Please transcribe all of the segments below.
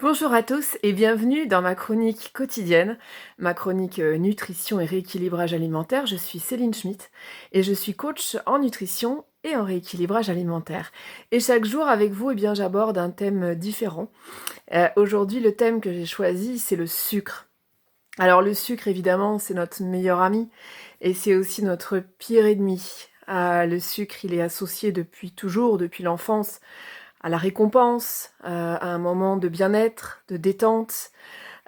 Bonjour à tous et bienvenue dans ma chronique quotidienne, ma chronique nutrition et rééquilibrage alimentaire. Je suis Céline Schmitt et je suis coach en nutrition et en rééquilibrage alimentaire. Et chaque jour avec vous, j'aborde un thème différent. Aujourd'hui, le thème que j'ai choisi, c'est le sucre. Alors le sucre, évidemment, c'est notre meilleur ami et c'est aussi notre pire ennemi. Le sucre, il est associé depuis toujours, depuis l'enfance, à la récompense, à un moment de bien-être, de détente.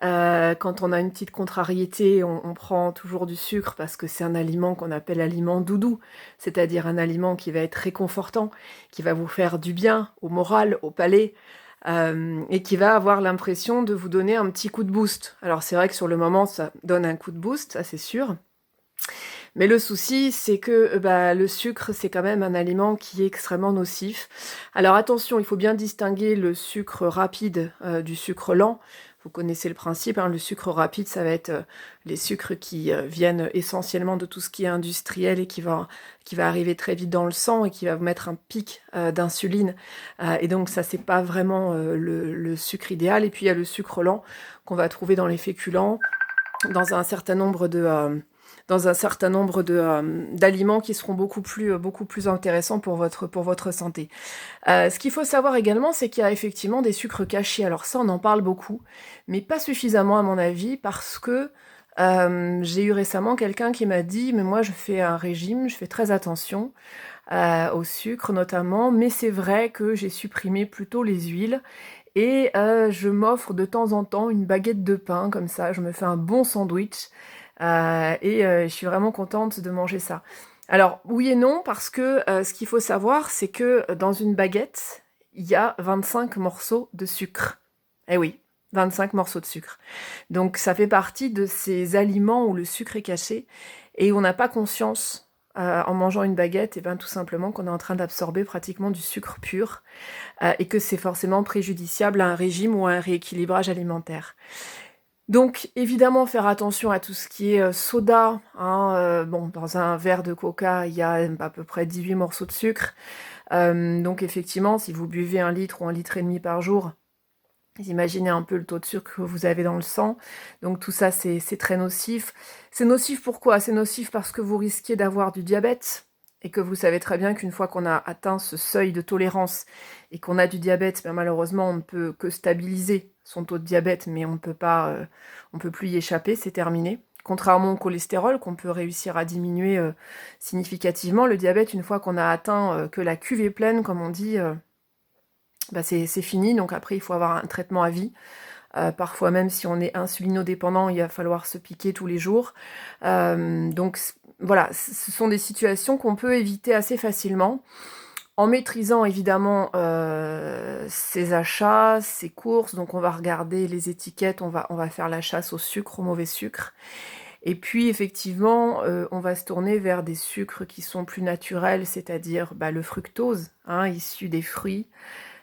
Quand on a une petite contrariété, on prend toujours du sucre parce que c'est un aliment qu'on appelle aliment doudou, c'est-à-dire un aliment qui va être réconfortant, qui va vous faire du bien au moral, au palais, et qui va avoir l'impression de vous donner un petit coup de boost. Alors c'est vrai que sur le moment, ça donne un coup de boost, ça c'est sûr. Mais le souci, c'est que le sucre, c'est quand même un aliment qui est extrêmement nocif. Alors attention, il faut bien distinguer le sucre rapide du sucre lent. Vous connaissez le principe, hein, le sucre rapide, ça va être les sucres qui viennent essentiellement de tout ce qui est industriel et qui va arriver très vite dans le sang et qui va vous mettre un pic d'insuline. Et donc ça, c'est pas vraiment le sucre idéal. Et puis il y a le sucre lent qu'on va trouver dans les féculents, dans un certain nombre d'aliments qui seront beaucoup plus intéressants pour votre santé. Ce qu'il faut savoir également, c'est qu'il y a effectivement des sucres cachés. Alors ça, on en parle beaucoup, mais pas suffisamment à mon avis, parce que j'ai eu récemment quelqu'un qui m'a dit: «Mais moi, je fais un régime, je fais très attention au sucre notamment, mais c'est vrai que j'ai supprimé plutôt les huiles et je m'offre de temps en temps une baguette de pain comme ça, je me fais un bon sandwich, je suis vraiment contente de manger ça». Alors oui et non, parce que, ce qu'il faut savoir, c'est que, dans une baguette, il y a 25 morceaux de sucre. Eh oui, 25 morceaux de sucre. Donc ça fait partie de ces aliments où le sucre est caché et où on n'a pas conscience, en mangeant une baguette, tout simplement qu'on est en train d'absorber pratiquement du sucre pur, et que c'est forcément préjudiciable à un régime ou à un rééquilibrage alimentaire. Donc évidemment faire attention à tout ce qui est, soda, hein, bon, dans un verre de coca, il y a à peu près 18 morceaux de sucre. Donc effectivement, si vous buvez 1 litre ou 1,5 litre par jour, vous imaginez un peu le taux de sucre que vous avez dans le sang. Donc tout ça, c'est très nocif. C'est nocif pourquoi? C'est nocif parce que vous risquez d'avoir du diabète et que vous savez très bien qu'une fois qu'on a atteint ce seuil de tolérance et qu'on a du diabète, malheureusement, on ne peut que stabiliser son taux de diabète, mais on peut plus y échapper, c'est terminé. Contrairement au cholestérol, qu'on peut réussir à diminuer significativement, le diabète, une fois qu'on a atteint que la cuve est pleine, comme on dit, c'est fini. Donc après, il faut avoir un traitement à vie. Parfois même si on est insulinodépendant, il va falloir se piquer tous les jours. Voilà, ce sont des situations qu'on peut éviter assez facilement en maîtrisant évidemment ses achats, ses courses. Donc on va regarder les étiquettes, on va faire la chasse au sucre, au mauvais sucre. Et puis effectivement, on va se tourner vers des sucres qui sont plus naturels, c'est-à-dire le fructose, hein, issu des fruits.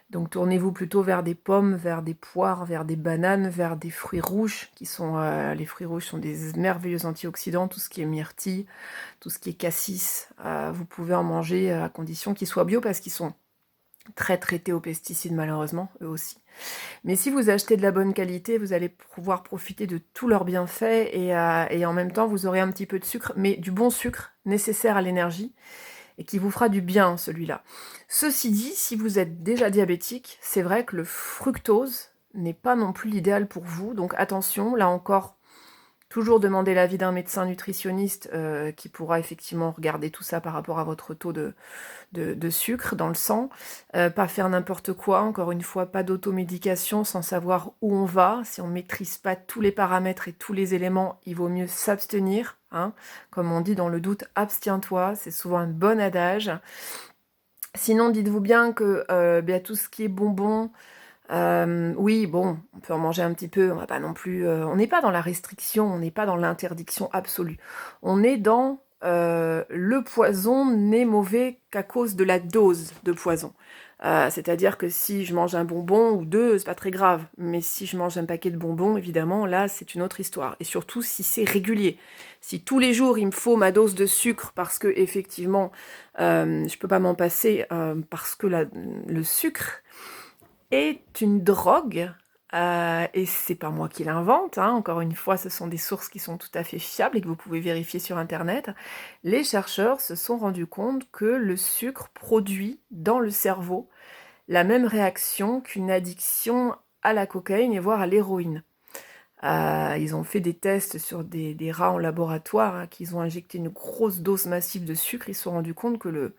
Donc tournez-vous plutôt vers des pommes, vers des poires, vers des bananes, vers des fruits rouges, les fruits rouges sont des merveilleux antioxydants, tout ce qui est myrtille, tout ce qui est cassis, vous pouvez en manger à condition qu'ils soient bio, parce qu'ils sont très traités aux pesticides malheureusement, eux aussi. Mais si vous achetez de la bonne qualité, vous allez pouvoir profiter de tous leurs bienfaits et en même temps vous aurez un petit peu de sucre, mais du bon sucre nécessaire à l'énergie, et qui vous fera du bien, celui-là. Ceci dit, si vous êtes déjà diabétique, c'est vrai que le fructose n'est pas non plus l'idéal pour vous, donc attention, là encore, toujours demander l'avis d'un médecin nutritionniste qui pourra effectivement regarder tout ça par rapport à votre taux de sucre dans le sang. Pas faire n'importe quoi, encore une fois, pas d'automédication sans savoir où on va. Si on ne maîtrise pas tous les paramètres et tous les éléments, il vaut mieux s'abstenir, hein. Comme on dit dans le doute, abstiens-toi, c'est souvent un bon adage. Sinon, dites-vous bien que tout ce qui est bonbons, oui, bon, on peut en manger un petit peu, on va pas non plus, on n'est pas dans la restriction, on n'est pas dans l'interdiction absolue. On est dans le poison n'est mauvais qu'à cause de la dose de poison. C'est-à-dire que si je mange un bonbon ou deux, c'est pas très grave. Mais si je mange un paquet de bonbons, évidemment, là, c'est une autre histoire. Et surtout si c'est régulier. Si tous les jours, il me faut ma dose de sucre parce que, effectivement, je peux pas m'en passer, parce que le sucre est une drogue et c'est pas moi qui l'invente, hein, encore une fois, ce sont des sources qui sont tout à fait fiables et que vous pouvez vérifier sur internet. Les chercheurs se sont rendus compte que le sucre produit dans le cerveau la même réaction qu'une addiction à la cocaïne et voire à l'héroïne. Ils ont fait des tests sur des rats en laboratoire, hein, qu'ils ont injecté une grosse dose massive de sucre. Ils se sont rendus compte que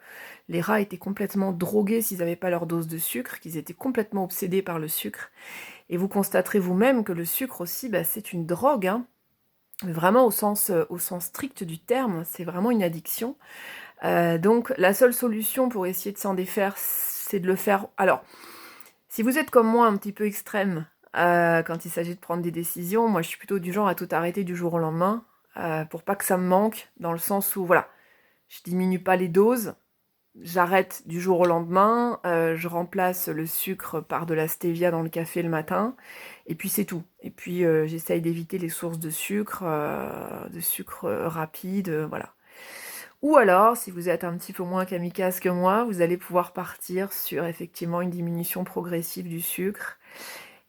les rats étaient complètement drogués s'ils n'avaient pas leur dose de sucre, qu'ils étaient complètement obsédés par le sucre. Et vous constaterez vous-même que le sucre aussi, bah, c'est une drogue, hein. Vraiment au sens strict du terme, c'est vraiment une addiction. Donc la seule solution pour essayer de s'en défaire, c'est de le faire... Alors, si vous êtes comme moi un petit peu extrême quand il s'agit de prendre des décisions, moi je suis plutôt du genre à tout arrêter du jour au lendemain, pour pas que ça me manque, dans le sens où, voilà, je diminue pas les doses, j'arrête du jour au lendemain, je remplace le sucre par de la stevia dans le café le matin, et puis c'est tout. Et puis j'essaye d'éviter les sources de sucre rapide, voilà. Ou alors, si vous êtes un petit peu moins kamikaze que moi, vous allez pouvoir partir sur effectivement une diminution progressive du sucre.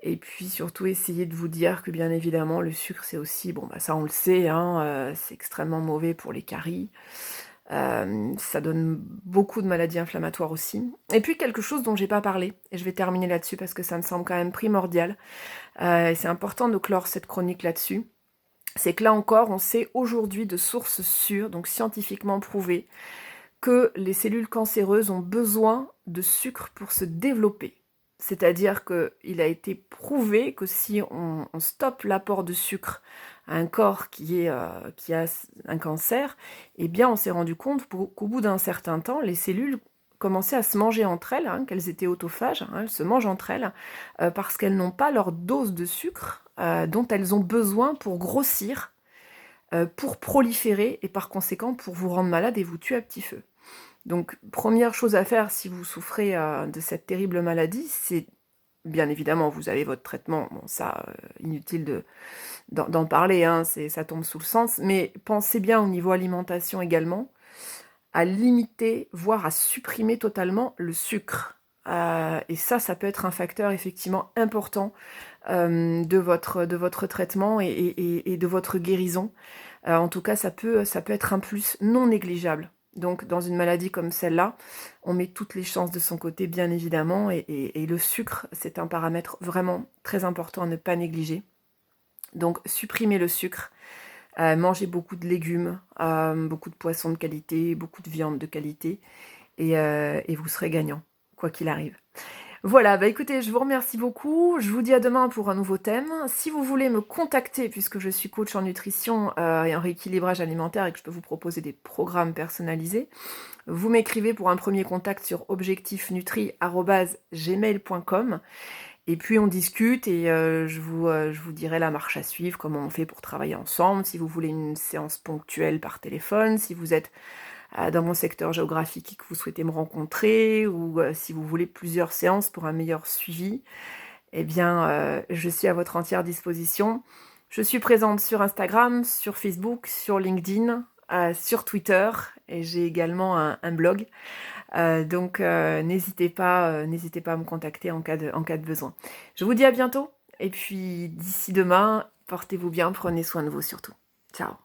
Et puis surtout essayer de vous dire que bien évidemment le sucre c'est aussi, bon bah ça on le sait, hein, c'est extrêmement mauvais pour les caries. Ça donne beaucoup de maladies inflammatoires aussi. Et puis quelque chose dont j'ai pas parlé, et je vais terminer là-dessus parce que ça me semble quand même primordial, et c'est important de clore cette chronique là-dessus, c'est que là encore on sait aujourd'hui de sources sûres, donc scientifiquement prouvées, que les cellules cancéreuses ont besoin de sucre pour se développer. C'est-à-dire qu'il a été prouvé que si on stoppe l'apport de sucre à un corps qui a un cancer, eh bien on s'est rendu compte qu'au bout d'un certain temps, les cellules commençaient à se manger entre elles, hein, qu'elles étaient autophages, hein, elles se mangent entre elles, parce qu'elles n'ont pas leur dose de sucre dont elles ont besoin pour grossir, pour proliférer et par conséquent pour vous rendre malade et vous tuer à petit feu. Donc, première chose à faire si vous souffrez de cette terrible maladie, c'est, bien évidemment, vous avez votre traitement, bon ça, inutile d'en parler, hein, ça tombe sous le sens, mais pensez bien au niveau alimentation également, à limiter, voire à supprimer totalement le sucre. Et ça peut être un facteur effectivement important de votre traitement et de votre guérison. En tout cas, ça peut être un plus non négligeable. Donc, dans une maladie comme celle-là, on met toutes les chances de son côté, bien évidemment, et le sucre, c'est un paramètre vraiment très important à ne pas négliger. Donc, supprimez le sucre, mangez beaucoup de légumes, beaucoup de poissons de qualité, beaucoup de viande de qualité, et vous serez gagnant, quoi qu'il arrive. Voilà, bah écoutez, je vous remercie beaucoup. Je vous dis à demain pour un nouveau thème. Si vous voulez me contacter, puisque je suis coach en nutrition et en rééquilibrage alimentaire et que je peux vous proposer des programmes personnalisés, vous m'écrivez pour un premier contact sur objectifnutri@gmail.com et puis on discute et je vous dirai la marche à suivre, comment on fait pour travailler ensemble, si vous voulez une séance ponctuelle par téléphone, si vous êtes dans mon secteur géographique et que vous souhaitez me rencontrer, ou si vous voulez plusieurs séances pour un meilleur suivi, eh bien, je suis à votre entière disposition. Je suis présente sur Instagram, sur Facebook, sur LinkedIn, sur Twitter, et j'ai également un blog. Donc, n'hésitez pas à me contacter en cas de besoin. Je vous dis à bientôt, et puis d'ici demain, portez-vous bien, prenez soin de vous surtout. Ciao.